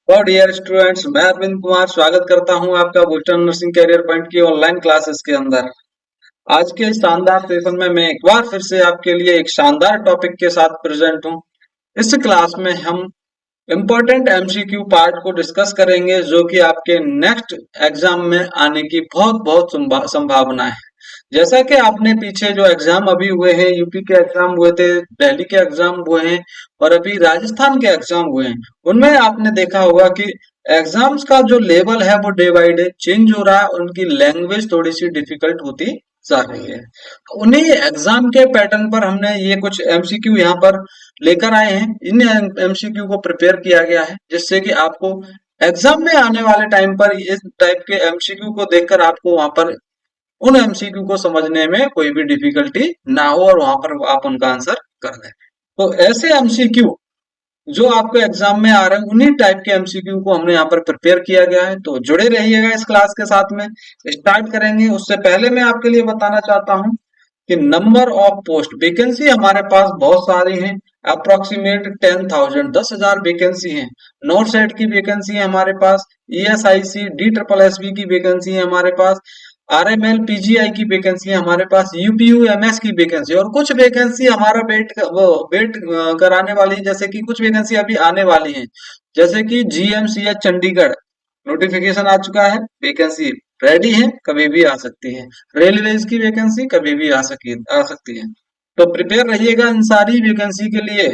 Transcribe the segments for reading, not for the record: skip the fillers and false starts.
तो dear students, मैं अरविंद कुमार स्वागत करता हूं आपका बूस्टर नर्सिंग कैरियर पॉइंट की ऑनलाइन क्लासेस के अंदर। आज के इस शानदार सेशन में मैं एक बार फिर से आपके लिए एक शानदार टॉपिक के साथ प्रेजेंट हूं। इस क्लास में हम इम्पोर्टेंट एमसीक्यू पार्ट को डिस्कस करेंगे जो कि आपके नेक्स्ट एग्जाम में आने की बहुत बहुत संभावना है। जैसा कि आपने पीछे जो एग्जाम अभी हुए हैं, यूपी के एग्जाम हुए थे, दिल्ली के एग्जाम हुए हैं और अभी राजस्थान के एग्जाम हुए हैं, उनमें आपने देखा होगा कि एग्जाम्स का जो लेवल है वो डे बाय डे चेंज हो रहा है। उनकी लैंग्वेज थोड़ी सी डिफिकल्ट होती जा रही है। उन्हीं एग्जाम के पैटर्न पर हमने ये कुछ एमसीक्यू यहाँ पर लेकर आए हैं। इन एमसीक्यू को प्रिपेयर किया गया है जिससे कि आपको एग्जाम में आने वाले टाइम पर इस टाइप के एमसीक्यू को देखकर आपको वहां पर उन एमसीक्यू को समझने में कोई भी डिफिकल्टी ना हो और वहां पर आप उनका आंसर कर दें। तो ऐसे एमसीक्यू जो आपके एग्जाम में आ रहे हैं, उन्हीं टाइप के एमसीक्यू को हमने यहाँ पर प्रिपेयर किया गया है। तो जुड़े रहिएगा इस क्लास के साथ में। स्टार्ट करेंगे उससे पहले मैं आपके लिए बताना चाहता हूँ कि नंबर ऑफ पोस्ट वैकेंसी हमारे पास बहुत सारी हैं। अप्रोक्सीमेट 10,000 10,000 वैकेंसी है। नॉट सेट की वैकेंसी है हमारे पास। ESIC D triple S B की वैकेंसी है हमारे पास। आरएमएल पीजीआई की वैकेंसी है हमारे पास। यूपीयू एमएस की वैकेंसी और कुछ वैकेंसी हमारा वेट कराने वाली है, जैसे कि कुछ वैकेंसी अभी आने वाली है, जैसे कि जीएमसीएच चंडीगढ़ नोटिफिकेशन आ चुका है। वैकेंसी रेडी है, कभी भी आ सकती है। रेलवेज की वैकेंसी कभी भी आ सकती है। तो प्रिपेयर रहिएगा इन सारी वैकेंसी के लिए।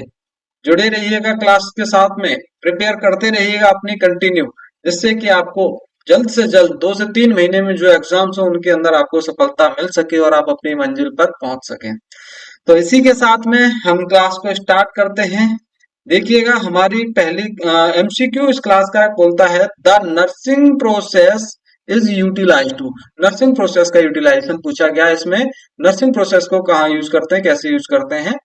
जुड़े रहिएगा क्लास के साथ में, प्रिपेयर करते रहिएगा अपनी कंटिन्यू, जिससे कि आपको जल्द से जल्द 2 से 3 महीने में जो एग्जाम्स हो उनके अंदर आपको सफलता मिल सके और आप अपनी मंजिल पर पहुंच सकें। तो इसी के साथ में हम क्लास को स्टार्ट करते हैं। देखिएगा हमारी पहली एमसीक्यू इस क्लास का बोलता है the nursing process is utilize to. Nursing process का यूटिलाइजेशन पूछा गया है इसमें। नर्सिंग प्रोसेस को कहाँ यूज करते हैं, कैसे यूज करते हैं।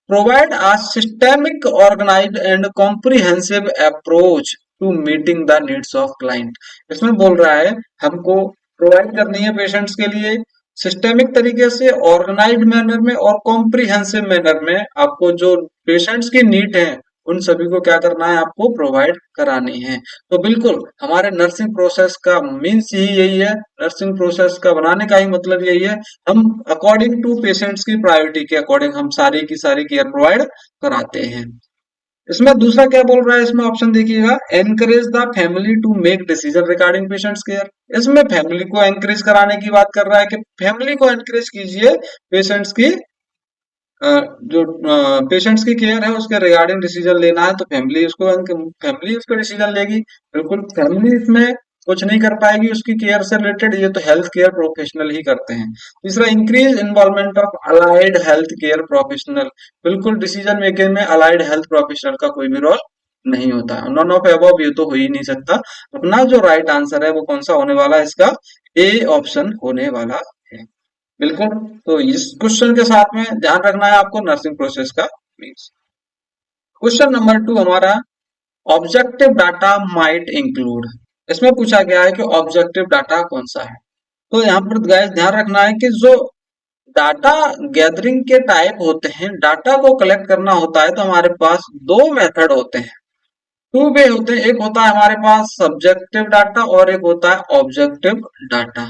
Provide a systemic, organized and comprehensive approach to meeting the needs of client। इसमें बोल रहा है हमको प्रोवाइड करनी है पेशेंट्स के लिए सिस्टेमिक तरीके से, ऑर्गेनाइज्ड मैनर में और कॉम्प्रिहेंसिव मैनर में। आपको जो पेशेंट्स की नीड है उन सभी को क्या करना है, आपको प्रोवाइड करानी है। तो बिल्कुल हमारे नर्सिंग प्रोसेस का मीन्स ही यही है। नर्सिंग प्रोसेस का बनाने का ही मतलब यही है। हम अकॉर्डिंग टू पेशेंट्स की प्रायोरिटी के अकॉर्डिंग हम सारी की सारी केयर प्रोवाइड कराते हैं। इसमें दूसरा क्या बोल रहा है, इसमें ऑप्शन देखिएगा, encourage the family to make decision regarding patients care. इसमें फैमिली को एनकरेज कराने की बात कर रहा है कि फैमिली को एनकरेज कीजिए पेशेंट्स की जो पेशेंट्स की केयर है उसके रिगार्डिंग डिसीजन लेना है तो फैमिली उसको डिसीजन लेगी। बिल्कुल फैमिली इसमें कुछ नहीं कर पाएगी उसकी केयर से रिलेटेड, ये तो हेल्थ केयर प्रोफेशनल ही करते हैं। तीसरा, increase involvement of allied health care professional. बिल्कुल डिसीजन मेकिंग में अलाइड हेल्थ प्रोफेशनल का कोई भी रोल नहीं होता। नॉन ऑफ अबव ये तो हो ही नहीं सकता। अपना जो राइट आंसर है वो कौन सा होने वाला है, इसका ए ऑप्शन होने वाला है। बिल्कुल। तो इस क्वेश्चन के साथ में ध्यान रखना है आपको नर्सिंग प्रोसेस का मीन्स। क्वेश्चन नंबर 2 हमारा, ऑब्जेक्टिव डाटा माइट इंक्लूड। इसमें पूछा गया है कि ऑब्जेक्टिव डाटा कौन सा है। तो यहाँ पर गाइस ध्यान रखना है कि जो डाटा गैदरिंग के टाइप होते हैं, डाटा को कलेक्ट करना होता है तो हमारे पास दो मेथड होते हैं, टू वे होते हैं। एक होता है हमारे पास सब्जेक्टिव डाटा और एक होता है ऑब्जेक्टिव डाटा।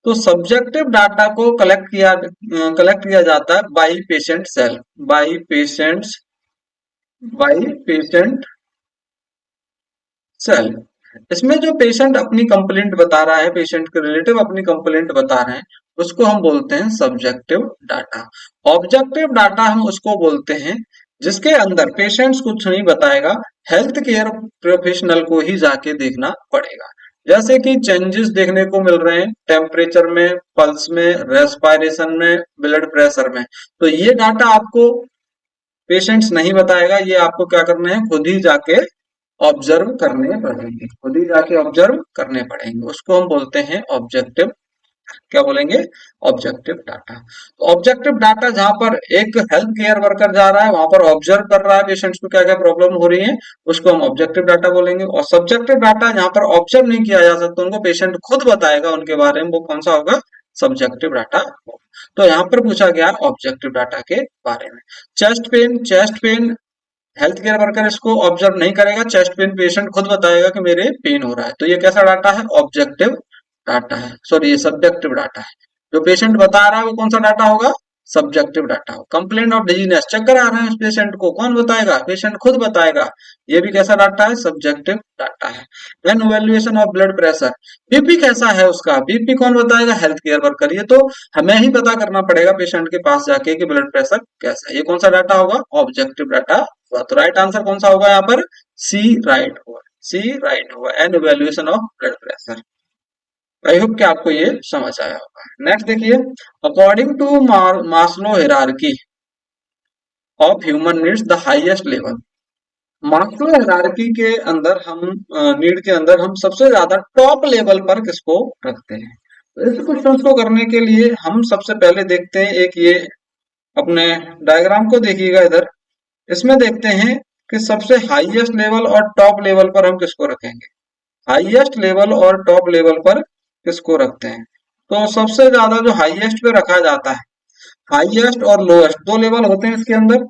तो सब्जेक्टिव डाटा को कलेक्ट किया जाता है by patient self, by patient self. इसमें जो पेशेंट अपनी कंप्लेंट बता रहा है, पेशेंट के रिलेटिव अपनी कंप्लेंट बता रहे हैं, उसको हम बोलते हैं सब्जेक्टिव डाटा। ऑब्जेक्टिव डाटा हम उसको बोलते हैं जिसके अंदर पेशेंट्स कुछ नहीं बताएगा, हेल्थ केयर प्रोफेशनल को ही जाके देखना पड़ेगा। जैसे कि चेंजेस देखने को मिल रहे हैं टेम्परेचर में, पल्स में, रेस्पिरेशन में, ब्लड प्रेशर में, तो ये डाटा आपको पेशेंट्स नहीं बताएगा। ये आपको क्या करना है, खुद ही जाके ऑब्जर्व करने पड़ेंगे, खुद ही जाके ऑब्जर्व करने पड़ेंगे। उसको हम बोलते हैं ऑब्जेक्टिव, क्या बोलेंगे, ऑब्जेक्टिव डाटा। तो ऑब्जेक्टिव डाटा जहां पर एक हेल्थ केयर वर्कर जा रहा है वहां पर ऑब्जर्व कर रहा है पेशेंट्स को क्या क्या प्रॉब्लम हो रही है, उसको हम ऑब्जेक्टिव डाटा बोलेंगे। और सब्जेक्टिव डाटा जहां पर ऑब्जर्व नहीं किया जा सकता, उनको पेशेंट खुद बताएगा उनके बारे में, वो कौन सा होगा, सब्जेक्टिव डाटा। तो यहाँ पर पूछा गया ऑब्जेक्टिव डाटा के बारे में। Chest pain health care worker इसको ऑब्जर्व नहीं करेगा, चेस्ट पेन पेशेंट खुद बताएगा कि मेरे पेन हो रहा है। तो ये कैसा डाटा है? ऑब्जेक्टिव डाटा है, सॉरी ये सब्जेक्टिव डाटा है। जो पेशेंट बता रहा है वो कौन सा डाटा होगा? सब्जेक्टिव डाटा हो। कंप्लेंट ऑफ डिजीनेस, चक्कर आ रहे हैं उस पेशेंट को, कौन बताएगा? पेशेंट खुद बताएगा। ये भी कैसा डाटा है? सब्जेक्टिव डाटा है। Then evaluation of blood pressure, BP कैसा है उसका, बीपी कौन बताएगा? Health care worker. ये तो हमें ही पता करना पड़ेगा पेशेंट के पास जाके कि ब्लड प्रेशर कैसा है। ये कौन सा डाटा होगा? ऑब्जेक्टिव डाटा हुआ। तो राइट आंसर कौन सा होगा यहाँ पर? सी राइट होगा, सी राइट होगा, an evaluation of blood pressure. I hope कि आपको ये समझ आया होगा। नेक्स्ट देखिए, according to Maslow hierarchy of human needs the highest level. Maslow hierarchy के अंदर हम नीड के अंदर हम सबसे ज्यादा टॉप लेवल पर किसको रखते हैं? तो इस क्वेश्चन को करने के लिए हम सबसे पहले देखते हैं, एक ये अपने डायग्राम को देखिएगा इधर, इसमें देखते हैं कि सबसे हाईएस्ट लेवल और टॉप लेवल पर हम किसको रखेंगे। हाईएस्ट लेवल और टॉप लेवल पर किसको रखते हैं? तो सबसे ज्यादा जो हाईएस्ट पे रखा जाता है, हाईएस्ट और लोएस्ट दो लेवल होते हैं इसके अंदर,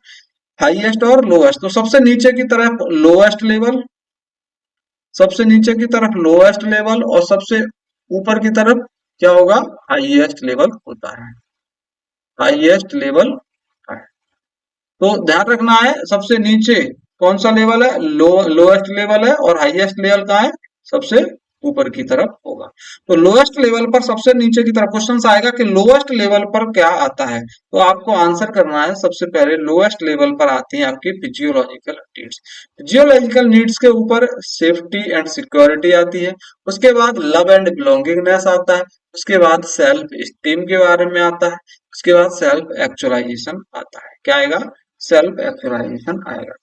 हाईएस्ट और लोएस्ट। तो सबसे नीचे की तरफ लोएस्ट लेवल, सबसे नीचे की तरफ लोएस्ट लेवल, और सबसे ऊपर की तरफ क्या होगा? हाईएस्ट लेवल होता है, हाईएस्ट लेवल। तो ध्यान रखना है, सबसे नीचे कौन सा लेवल है? लोएस्ट लेवल है, और हाईएस्ट लेवल कहाँ है? सबसे ऊपर की तरफ होगा। तो लोएस्ट लेवल पर सबसे नीचे की तरफ क्वेश्चन आएगा कि लोएस्ट लेवल पर क्या आता है। तो आपको आंसर करना है, सबसे पहले लोएस्ट लेवल पर आती है आपकी फिजियोलॉजिकल नीड्स। फिजियोलॉजिकल नीड्स के ऊपर सेफ्टी एंड सिक्योरिटी आती है, उसके बाद लव एंड बिलोंगिंगनेस आता है, उसके बाद सेल्फ स्टीम के बारे में आता है, उसके बाद सेल्फ एक्चुअलाइजेशन आता है। क्या आएगा? सेल्फ एक्चुअलाइजेशन आएगा।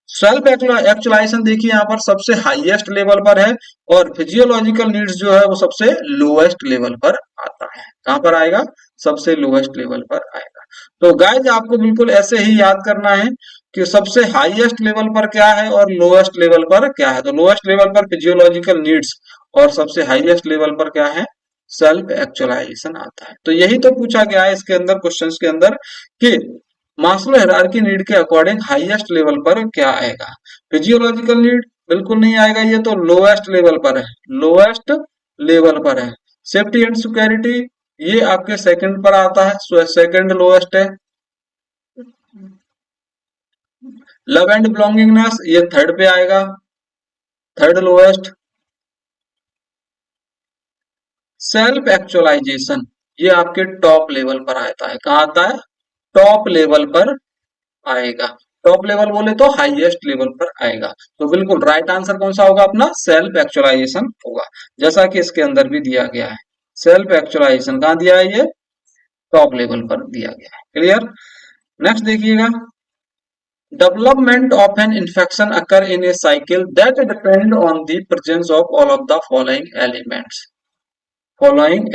सेल्फ एक्चुअलाइजेशन देखिए यहाँ पर सबसे हाईएस्ट लेवल पर है, और फिजियोलॉजिकल नीड्स जो है वो सबसे लोएस्ट लेवल पर आता है। कहां पर आएगा? सबसे लोएस्ट लेवल पर आएगा। तो गाइज आपको बिल्कुल ऐसे ही याद करना है कि सबसे हाईएस्ट लेवल पर क्या है और लोएस्ट लेवल पर क्या है। तो लोएस्ट लेवल पर फिजियोलॉजिकल नीड्स, और सबसे हाईएस्ट लेवल पर क्या है? सेल्फ एक्चुअलाइजेशन आता है। तो यही तो पूछा गया है इसके अंदर, क्वेश्चंस के अंदर, कि मास्लो हायरार्की नीड के अकॉर्डिंग हाईएस्ट लेवल पर क्या आएगा। फिजियोलॉजिकल नीड बिल्कुल नहीं आएगा, ये तो लोएस्ट लेवल पर है, लोएस्ट लेवल पर है। सेफ्टी एंड सिक्योरिटी ये आपके सेकंड पर आता है, सेकंड लोएस्ट है। लव एंड बिलोंगिंगनेस ये थर्ड पे आएगा, थर्ड लोएस्ट। सेल्फ एक्चुअलाइजेशन ये आपके टॉप लेवल पर आता है। कहाँ आता है? टॉप लेवल पर आएगा। टॉप लेवल बोले तो हाईएस्ट लेवल पर आएगा। तो बिल्कुल राइट आंसर कौन सा होगा अपना? सेल्फ एक्चुअलाइजेशन होगा, जैसा कि इसके अंदर भी दिया गया है। सेल्फ एक्चुअलाइजेशन कहाँ दिया है? ये टॉप लेवल पर दिया गया है। क्लियर? नेक्स्ट देखिएगा, development of an infection occur in a cycle that depend on the presence of all of the following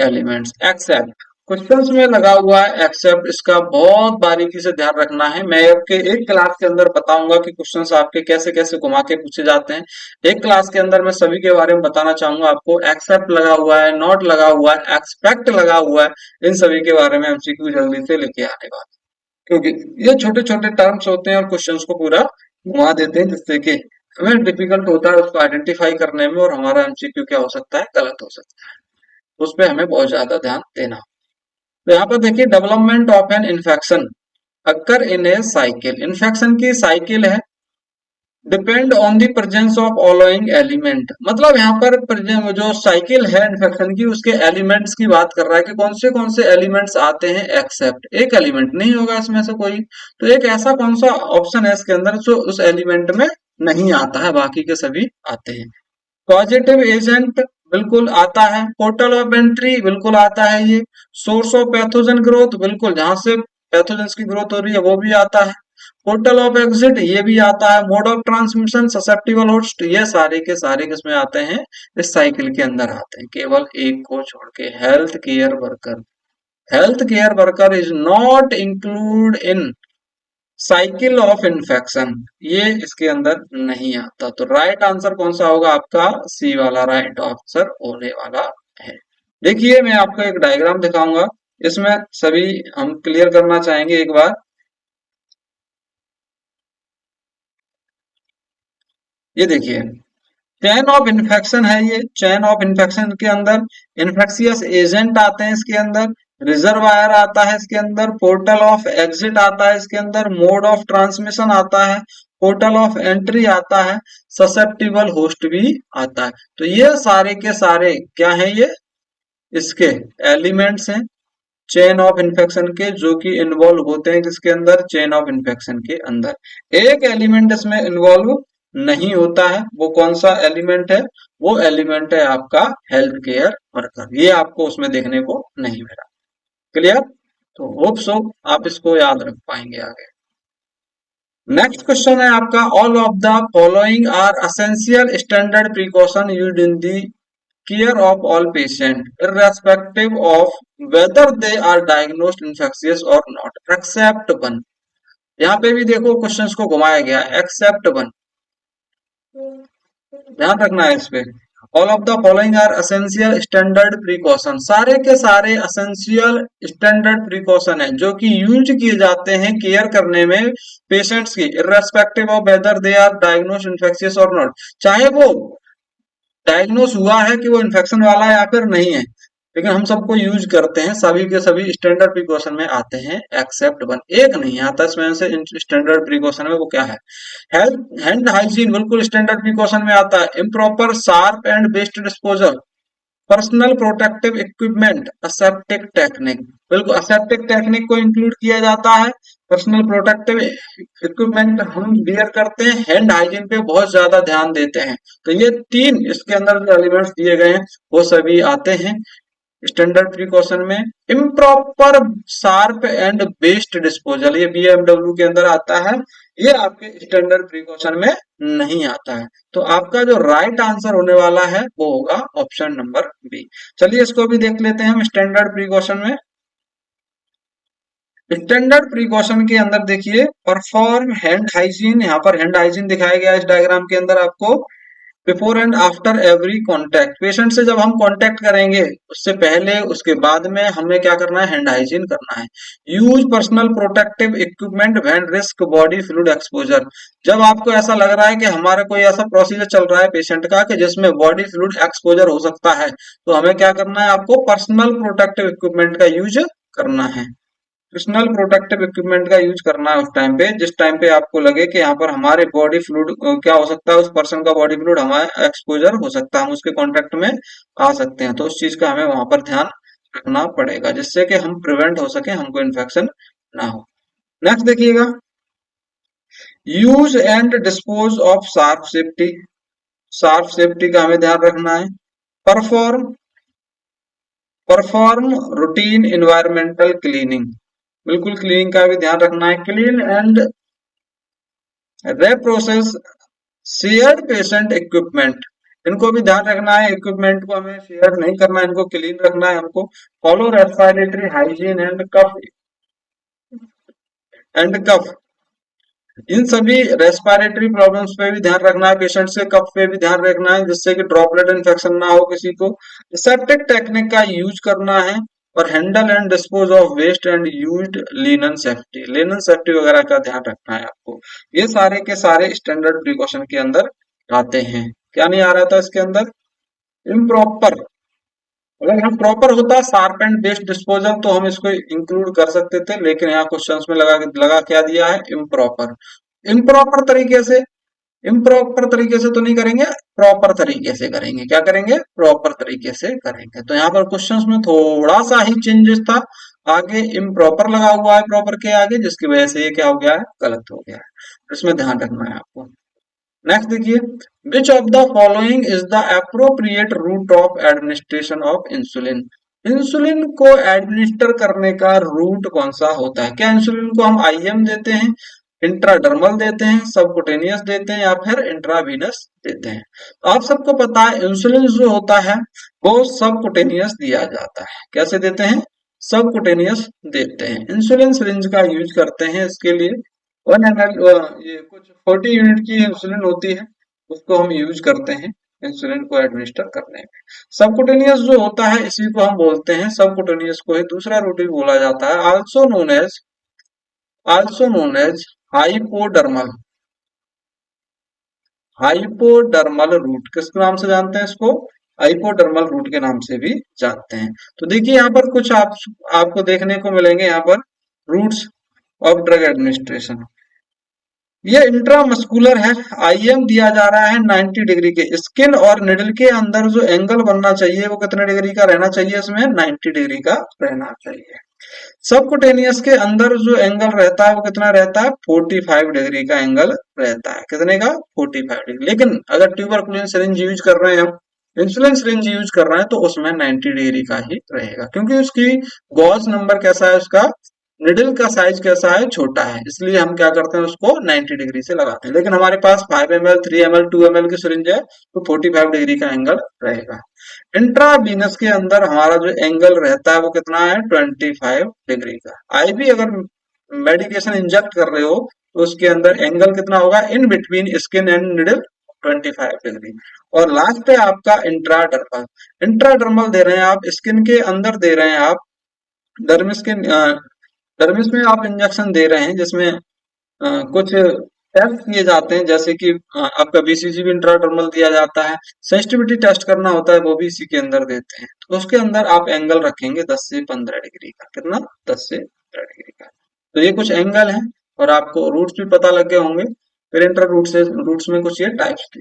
elements except. Questions में लगा हुआ है एक्सेप्ट, इसका बहुत बारीकी से ध्यान रखना है। मैं आपके एक क्लास के अंदर बताऊंगा कि क्वेश्चंस आपके कैसे कैसे घुमा के पूछे जाते हैं। एक क्लास के अंदर मैं सभी के बारे में बताना चाहूंगा आपको। एक्सेप्ट लगा हुआ है, नॉट लगा हुआ है, एक्सपेक्ट लगा हुआ है, इन सभी के बारे में एमसीक्यू जल्दी से लेके आने वाले, क्योंकि ये छोटे छोटे टर्म्स होते हैं और क्वेश्चंस को पूरा घुमा देते हैं, जिससे कि हमें डिफिकल्ट होता है उसको आइडेंटिफाई करने में, और हमारा एमसीक्यू क्या हो सकता है? गलत हो सकता है। उस पर हमें बहुत ज्यादा ध्यान देना। तो यहाँ पर देखिए, development of an infection occur in a cycle, infection की साइकिल है, depend on the presence of following element. मतलब यहाँ पर जो साइकिल है इन्फेक्शन की, उसके एलिमेंट्स की बात कर रहा है कि कौन से एलिमेंट्स आते हैं। एक्सेप्ट एक एलिमेंट नहीं होगा इसमें से कोई, तो एक ऐसा कौन सा ऑप्शन है इसके अंदर जो उस एलिमेंट में नहीं आता है, बाकी के सभी आते हैं। पॉजिटिव एजेंट बिल्कुल आता है, पोर्टल ऑफ एंट्री बिल्कुल आता है, ये सोर्स ऑफ पैथोजन ग्रोथ बिल्कुल जहां से पैथोजेंस की ग्रोथ हो रही है वो भी आता है, पोर्टल ऑफ एग्जिट ये भी आता है, mode of transmission susceptible host, ये सारे के सारे किसमें आते हैं? इस साइकिल के अंदर आते हैं, केवल एक को छोड़ के, health care worker. Health care worker is not include in cycle of infection, ये इसके अंदर नहीं आता। तो राइट आंसर कौन सा होगा आपका? सी वाला राइट आंसर होने वाला है। देखिए मैं आपको एक डायग्राम दिखाऊंगा, इसमें सभी हम क्लियर करना चाहेंगे एक बार। ये देखिए चेन ऑफ इन्फेक्शन है, ये चेन ऑफ इन्फेक्शन के अंदर इन्फेक्शियस एजेंट आते हैं इसके अंदर, रिजर्वायर आता है इसके अंदर, पोर्टल ऑफ एग्जिट आता है इसके अंदर, मोड ऑफ ट्रांसमिशन आता है, पोर्टल ऑफ एंट्री आता है, ससेप्टिबल होस्ट भी आता है। तो ये सारे के सारे क्या हैं, ये इसके एलिमेंट्स हैं चेन ऑफ इन्फेक्शन के, जो कि इन्वॉल्व होते हैं किसके अंदर, चेन ऑफ इन्फेक्शन के अंदर। एक एलिमेंट इसमें इन्वॉल्व नहीं होता है, वो कौन सा एलिमेंट है, वो एलिमेंट है आपका हेल्थ केयर वर्कर, ये आपको उसमें देखने को नहीं मिला। क्लियर? तो होप सो आप इसको याद रख पाएंगे आगे। नेक्स्ट क्वेश्चन है आपका, all of the following are essential standard precaution used in the care of all patient irrespective of whether they are diagnosed infectious or not except one। यहाँ पे भी देखो क्वेश्चंस को घुमाया गया, एक्सेप्ट वन, ध्यान रखना है इस पे। All of the following are essential standard precaution, सारे के सारे एसेंशियल स्टैंडर्ड प्रिकॉशन है जो कि यूज किए जाते हैं केयर करने में पेशेंट्स की, irrespective of whether they are diagnosed infectious और नॉट, चाहे वो डायग्नोस हुआ है कि वो इन्फेक्शन वाला है या फिर नहीं है, लेकिन हम सबको यूज करते हैं, सभी के सभी स्टैंडर्ड प्रिकॉशन में आते हैं एक्सेप्ट वन, एक नहीं आता इसमें से स्टैंडर्ड प्रिकॉशन में, वो क्या है, हेल्थ हैंड हाइजीन बिल्कुल स्टैंडर्ड प्रिकॉशन में आता है, improper sharp and best disposal, personal protective equipment, aseptic technique, बिल्कुल असेप्टिक टेक्निक को इंक्लूड किया जाता है, पर्सनल प्रोटेक्टिव इक्विपमेंट हम वियर करते हैं, हैंड हाइजीन पे बहुत ज्यादा ध्यान देते हैं। तो ये तीन इसके अंदर जो एलिमेंट्स दिए गए हैं वो सभी आते हैं स्टैंडर्ड प्रिकॉशन में। Improper sharp and best disposal, ये बीएमडब्ल्यू के अंदर आता है, ये आपके स्टैंडर्ड प्रिकॉशन में नहीं आता है। तो आपका जो राइट आंसर होने वाला है वो होगा ऑप्शन नंबर बी। चलिए इसको भी देख लेते हैं हम स्टैंडर्ड प्रिकॉशन में। स्टैंडर्ड प्रिकॉशन के अंदर देखिए परफॉर्म हैंड हाइजीन, यहाँ पर हैंड हाइजीन दिखाया गया है इस डायग्राम के अंदर आपको। Before and after every contact, patient से जब हम कॉन्टैक्ट करेंगे उससे पहले उसके बाद में हमें क्या करना है, हैंड हाइजीन करना है। Use personal protective equipment when risk body fluid exposure, जब आपको ऐसा लग रहा है कि हमारा कोई ऐसा प्रोसीजर चल रहा है पेशेंट का कि जिसमें बॉडी फ्लूइड एक्सपोजर हो सकता है, तो हमें क्या करना है, आपको पर्सनल प्रोटेक्टिव इक्विपमेंट का यूज करना है। पर्सनल प्रोटेक्टिव इक्विपमेंट का यूज करना है उस टाइम पे जिस टाइम पे आपको लगे कि यहाँ पर हमारे बॉडी फ्लूइड क्या हो सकता है, उस पर्सन का बॉडी फ्लूइड हमारे एक्सपोजर हो सकता है, हम उसके कांटेक्ट में आ सकते हैं, तो उस चीज का हमें वहां पर ध्यान रखना पड़ेगा जिससे कि हम प्रिवेंट हो सके, हमको इन्फेक्शन ना हो। नेक्स्ट देखिएगा, use and dispose of sharp safety, sharp safety का हमें ध्यान रखना है। Perform perform routine environmental cleaning, बिल्कुल क्लीनिंग का भी ध्यान रखना है। Clean and process shared patient equipment, इनको भी ध्यान रखना है, इक्विपमेंट को हमें शेयर नहीं करना है, इनको क्लीन रखना है हमको। फॉलो रेस्पिरेटरी हाइजीन एंड कफ, इन सभी रेस्पिरेटरी प्रॉब्लम्स पे भी ध्यान रखना है, पेशेंट से कफ पे भी ध्यान रखना है जिससे कि ड्रॉपलेट इन्फेक्शन ना हो किसी को। सेप्टिक टेक्निक का यूज करना है और handle and dispose of waste and used linen safety वगैरह का ध्यान रखना है आपको। ये सारे के सारे स्टैंडर्ड प्रिकॉशन के अंदर आते हैं। क्या नहीं आ रहा था इसके अंदर, इम्प्रॉपर, अगर यहाँ प्रॉपर होता शार्प एंड बेस्ट डिस्पोजल तो हम इसको इंक्लूड कर सकते थे, लेकिन यहाँ क्वेश्चंस में लगा क्या दिया है, इम्प्रॉपर। इम्प्रॉपर तरीके से, इम्प्रॉपर तरीके से तो नहीं करेंगे, प्रॉपर तरीके से करेंगे। क्या करेंगे, प्रॉपर तरीके से करेंगे। तो यहाँ पर क्वेश्चंस में थोड़ा सा ही चेंजेस था, आगे इम्प्रॉपर लगा हुआ है प्रॉपर के आगे, जिसकी वजह से ये क्या हो गया है, गलत हो गया है। इसमें ध्यान रखना है आपको। नेक्स्ट देखिए, which of the following is the appropriate route of administration of insulin, insulin को एडमिनिस्टर करने का रूट कौन सा होता है। क्या इंसुलिन को हम आईएम देते हैं, इंट्राडर्मल देते हैं, सबकुटेनियस देते हैं या फिर इंट्रावीनस देते हैं। तो आप सबको पता है इंसुलिन जो होता है वो सबकुटेनियस दिया जाता है। कैसे देते हैं, सबकुटेनियस देते हैं। इंसुलिन सिरिंज का यूज करते हैं इसके लिए। 1 ml ये कुछ 40 यूनिट की इंसुलिन होती है, उसको हम यूज करते हैं इंसुलिन को एडमिनिस्टर करने में। सबकुटेनियस जो होता है इसी को हम बोलते हैं, सबकुटेनियस को ही दूसरा रूट भी बोला जाता है, also known as hypodermal, hypodermal route किस नाम से जानते हैं इसको? हाइपोडर्मल रूट के नाम से भी जानते हैं। तो देखिए यहाँ पर कुछ आपको देखने को मिलेंगे यहाँ पर रूट्स ऑफ ड्रग एडमिनिस्ट्रेशन। ये इंट्रामस्कुलर है। आईएम दिया जा रहा है 90 डिग्री के। स्किन और निडल के अंदर जो एंगल बनना चाहिए वो कितने डिग्री का रहना चाहिए? इसमें 90 डिग्री का रहना चाहिए। सबकुटेनियस के अंदर जो एंगल रहता है वो कितना रहता है? 45 डिग्री का एंगल रहता है। कितने का? 45 डिग्री। लेकिन अगर ट्यूबरकुलिन सिरिंज यूज कर रहे हैं हम, इंसुलिन सिरिंज यूज कर रहे हैं, तो उसमें 90 डिग्री का ही रहेगा, क्योंकि उसकी गॉस नंबर कैसा है, उसका निडल का साइज कैसा है? छोटा है, इसलिए हम क्या करते हैं, उसको 90 डिग्री से लगाते हैं। लेकिन हमारे पास 5 ml 3 ml 2 ml की सिरिंज है, तो 45 डिग्री का एंगल रहेगा। इंट्रावीनस के अंदर हमारा जो एंगल रहता है वो कितना है? 25 डिग्री का। आईवी अगर मेडिकेशन इंजेक्ट कर रहे हो तो उसके अंदर एंगल कितना होगा? In between skin and needle 25 degree. और लास्ट है आपका इंट्राडर्मल। इंट्राडर्मल दे रहे हैं आप, स्किन के अंदर दे रहे हैं आप, डर्मिस के डर्मिस में आप इंजेक्शन दे रहे हैं, जिसमें कुछ टेस्ट किए जाते हैं, जैसे कि आपका बीसीजी भी इंट्राडर्मल दिया जाता है, सेंसिटिविटी टेस्ट करना होता है, वो भी इसी के अंदर देते हैं। तो उसके अंदर आप एंगल रखेंगे 10 से 15 डिग्री का। कितना? 10 से 15 डिग्री का। तो ये कुछ एंगल है, और आपको रूट्स भी पता लग गए होंगे। फिर इंटर रूट से रूट्स में कुछ ये टाइप्स थे।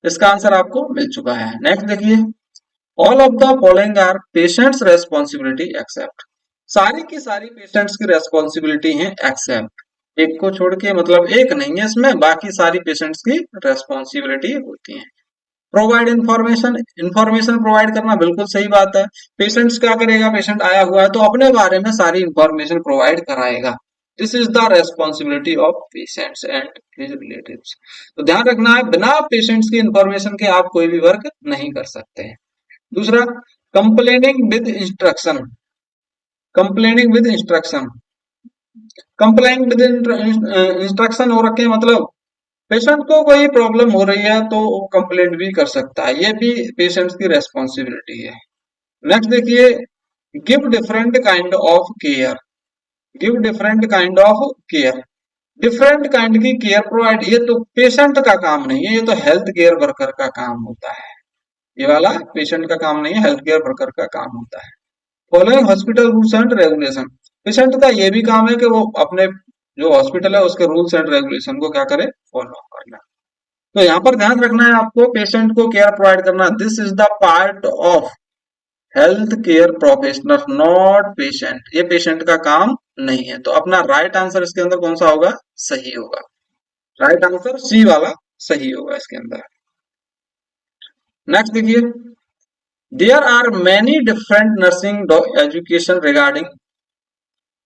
इसका आंसर आपको मिल चुका है। नेक्स्ट देखिए, all of the following are patients responsibility except. सारी की सारी पेशेंट्स की रेस्पॉन्सिबिलिटी है एक्सेप्ट एक को छोड़ के, मतलब एक नहीं है इसमें, बाकी सारी पेशेंट्स की रेस्पॉन्सिबिलिटी होती है। प्रोवाइड इंफॉर्मेशन, इंफॉर्मेशन प्रोवाइड करना बिल्कुल सही बात है। पेशेंट्स क्या करेगा? पेशेंट आया हुआ है तो अपने बारे में सारी इंफॉर्मेशन प्रोवाइड कराएगा। This is the responsibility of patients and his relatives. तो ध्यान रखना है, बिना पेशेंट्स की इंफॉर्मेशन के आप कोई भी वर्क नहीं कर सकते हैं। दूसरा, complaining with instruction. Complaining with instruction, complaining with instruction हो रखे हैं, मतलब पेशेंट को कोई प्रॉब्लम हो रही है तो वो कंप्लेंट भी कर सकता है, ये भी पेशेंट्स की रेस्पॉन्सिबिलिटी है। नेक्स्ट देखिए, give different kind of care. Give different kind of care, different kind की केयर प्रोवाइड, ये तो पेशेंट का काम नहीं है, ये तो हेल्थ केयर वर्कर का काम होता है। ये वाला पेशेंट का काम नहीं है, हेल्थ केयर वर्कर का काम होता है। Following hospital rules and regulation, patient का ये भी काम है कि वो अपने जो हॉस्पिटल है उसके रूल्स एंड रेगुलेशन को क्या करे? फॉलो करना। तो यहाँ पर ध्यान रखना है आपको, पेशेंट को केयर प्रोवाइड करना, this is the part of health care professional, not patient. ये पेशेंट का काम नहीं है। तो अपना राइट आंसर इसके अंदर कौन सा होगा? सही होगा। राइट आंसर सी वाला सही होगा इसके अंदर। नेक्स्ट देखिए, there are many different nursing education regarding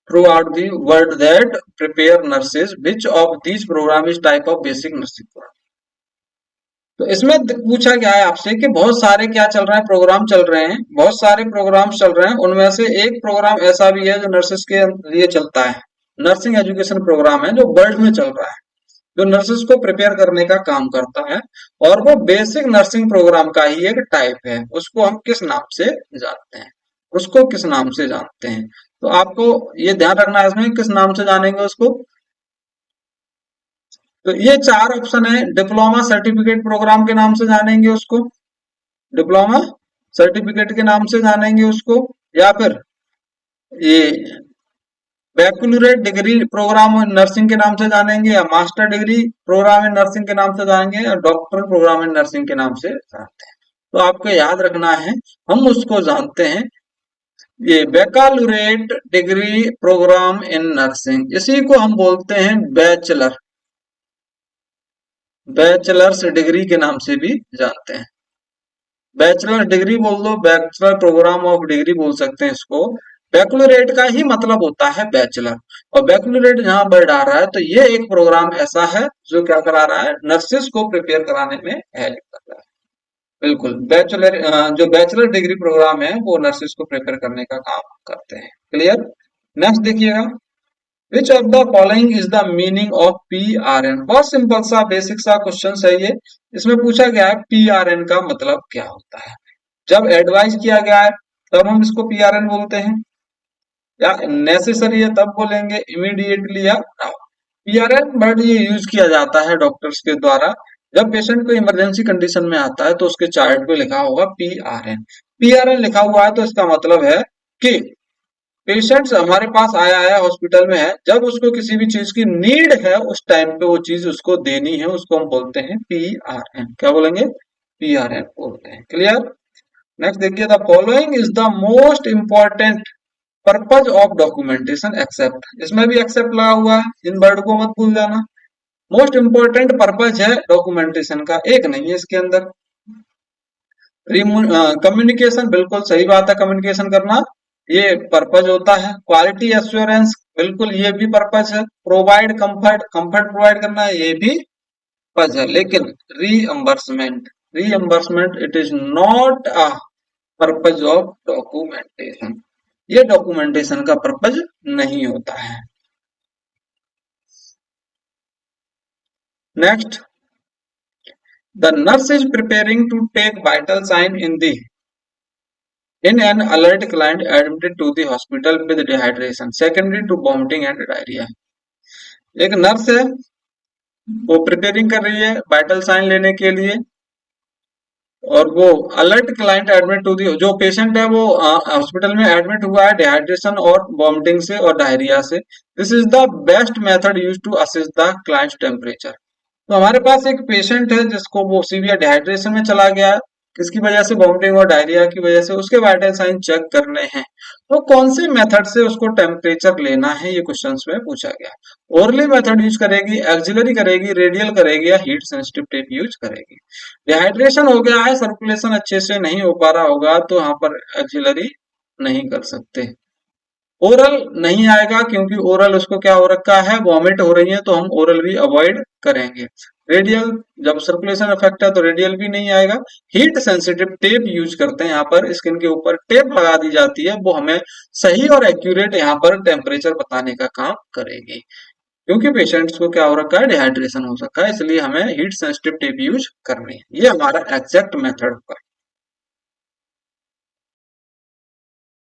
throughout the world that prepare nurses. Which of these program is type of basic nursing program? तो इसमें पूछा गया है आपसे कि बहुत सारे क्या चल रहे हैं? प्रोग्राम चल रहे हैं, बहुत सारे प्रोग्राम्स चल रहे हैं, उनमें से एक प्रोग्राम ऐसा भी है जो नर्सेस के लिए चलता है। नर्सिंग एजुकेशन प्रोग्राम है जो वर्ल्ड में चल रहा है, जो नर्सेस को प्रिपेयर करने का काम करता है, और वो बेसिक नर्सिंग प्रोग्राम का ही एक टाइप है। उसको हम किस नाम से जानते हैं? उसको किस नाम से जानते हैं? तो आपको ये ध्यान रखना है, इसमें किस नाम से जानेंगे उसको। तो ये चार ऑप्शन है, डिप्लोमा सर्टिफिकेट प्रोग्राम के नाम से जानेंगे उसको, डिप्लोमा सर्टिफिकेट के नाम से जानेंगे उसको, या फिर ये बैकलॉरेट डिग्री प्रोग्राम नर्सिंग के नाम से जानेंगे, या master degree program in nursing के नाम से जानेंगे, या डॉक्टर प्रोग्राम इन नर्सिंग के नाम से जानते हैं। तो आपको याद रखना है, हम उसको जानते हैं ये बैकलॉरेट डिग्री प्रोग्राम इन नर्सिंग, इसी को हम बोलते हैं बैचलर, बैचलर्स डिग्री के नाम से भी जानते हैं। बैचलर डिग्री बोल दो, बैचलर प्रोग्राम ऑफ डिग्री बोल सकते हैं इसको। बैकलॉरेट का ही मतलब होता है बैचलर, और बैकलॉरेट जहां वर्ड आ रहा है तो ये एक प्रोग्राम ऐसा है जो क्या करा रहा है? नर्सेस को प्रिपेयर कराने में हेल्प कर रहा है। बिल्कुल, बैचलर जो बैचलर डिग्री प्रोग्राम है वो नर्सेस को प्रिपेयर करने का काम करते हैं। क्लियर? नेक्स्ट देखिएगा, विच of the following is the meaning of PRN? बहुत सिंपल सा बेसिक सा क्वेश्चन है ये। इसमें पूछा गया है PRN का मतलब क्या होता है। जब एडवाइस किया गया है तब हम इसको PRN बोलते हैं, या नेसेसरी है तब बोलेंगे, इमीडिएटली या नाउ। पीआरएन वर्ड ये यूज किया जाता है डॉक्टर्स के द्वारा जब पेशेंट को इमरजेंसी कंडीशन में आता है तो उसके चार्ट पे लिखा होगा पीआरएन। पीआरएन लिखा हुआ है तो इसका मतलब है कि पेशेंट्स हमारे पास आया है, हॉस्पिटल में है, जब उसको किसी भी चीज की नीड है उस टाइम पे वो चीज उसको देनी है, उसको हम बोलते हैं पीआरएन। क्या बोलेंगे? पीआरएन बोलते हैं। क्लियर? नेक्स्ट देखिए, the following is the most important purpose of documentation except. इसमें भी एक्सेप्ट लगा हुआ है, इन वर्ड को मत भूल जाना। मोस्ट इंपॉर्टेंट पर्पज है डॉक्यूमेंटेशन का, एक नहीं है इसके अंदर। कम्युनिकेशन, बिल्कुल सही बात है, कम्युनिकेशन करना ये पर्पज होता है। क्वालिटी एश्योरेंस, बिल्कुल ये भी पर्पज है। प्रोवाइड कंफर्ट, कंफर्ट प्रोवाइड करना ये भी पर्पज है। लेकिन reimbursement, reimbursement it is not a purpose of documentation, ये डॉक्यूमेंटेशन का पर्पज नहीं होता है। Next, the nurse is preparing to take vital sign in an alert client admitted to the hospital with dehydration secondary to vomiting and diarrhea। एक nurse है, वो preparing कर रही है वाइटल साइन लेने के लिए, और वो alert client admit to the, जो पेशेंट है वो हॉस्पिटल में एडमिट हुआ है डिहाइड्रेशन और वॉमिटिंग से और डायरिया से। This is the best method use to assess the client's temperature. तो हमारे पास एक पेशेंट है जिसको वो सीवियर डिहाइड्रेशन में चला गया है, किसकी वजह से? वॉमिटिंग और डायरिया की वजह से। उसके वाइटल साइन चेक करने हैं, तो कौन से मेथड से उसको टेम्परेचर लेना है, ये क्वेश्चंस में पूछा गया। ओरली मेथड यूज करेगी, एक्सिलरी करेगी, रेडियल करेगी, या हीट सेंसिटिव टेप यूज करेगी। डिहाइड्रेशन हो गया है, सर्कुलेशन अच्छे से नहीं हो पा रहा होगा, तो यहाँ पर एक्सिलरी नहीं कर सकते। ओरल नहीं आएगा क्योंकि ओरल उसको क्या हो रखा है, वॉमिट हो रही है, तो हम ओरल भी अवॉइड करेंगे। रेडियल, जब सर्कुलेशन इफेक्ट है तो रेडियल भी नहीं आएगा। हीट सेंसिटिव टेप यूज करते हैं, यहाँ पर स्किन के ऊपर टेप लगा दी जाती है, वो हमें सही और एक्यूरेट यहाँ पर टेम्परेचर बताने का काम करेगी, क्योंकि पेशेंट्स को क्या हो रखा है, डिहाइड्रेशन हो रखा है, इसलिए हमें हीट सेंसिटिव टेप यूज करनी है। ये हमारा एग्जैक्ट मेथड होगा।